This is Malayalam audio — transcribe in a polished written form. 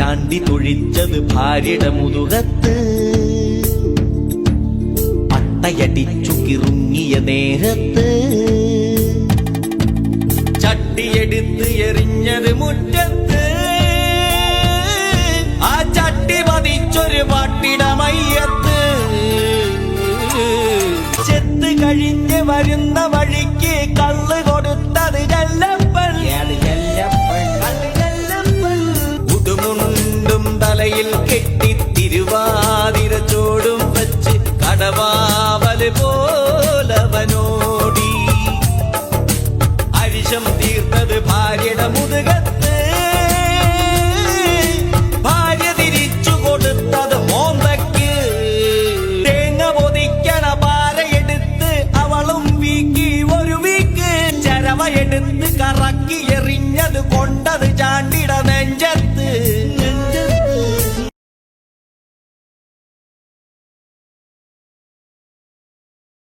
ചാണ്ടി തൊഴിച്ചത് ഭാര്യയുടെ മുതുകത്ത്. പട്ടയടിച്ചു കിറുങ്ങിയ നേരത്ത് ചട്ടിയെടുത്ത് എറിഞ്ഞത് മുറ്റത്ത്. ആ ചട്ടി പതിച്ചൊരു പട്ടിട മയ്യത്ത്. ചെത്ത് കഴിഞ്ഞ് വരുന്ന വഴിക്ക് കള്ള് കൊടുത്തത് ചെല്ലപ്പൻ. ഉടുമുണ്ടും തലയിൽ കെട്ടി തിരുവാതിര ചോടും വച്ച് കടവാവല് പോ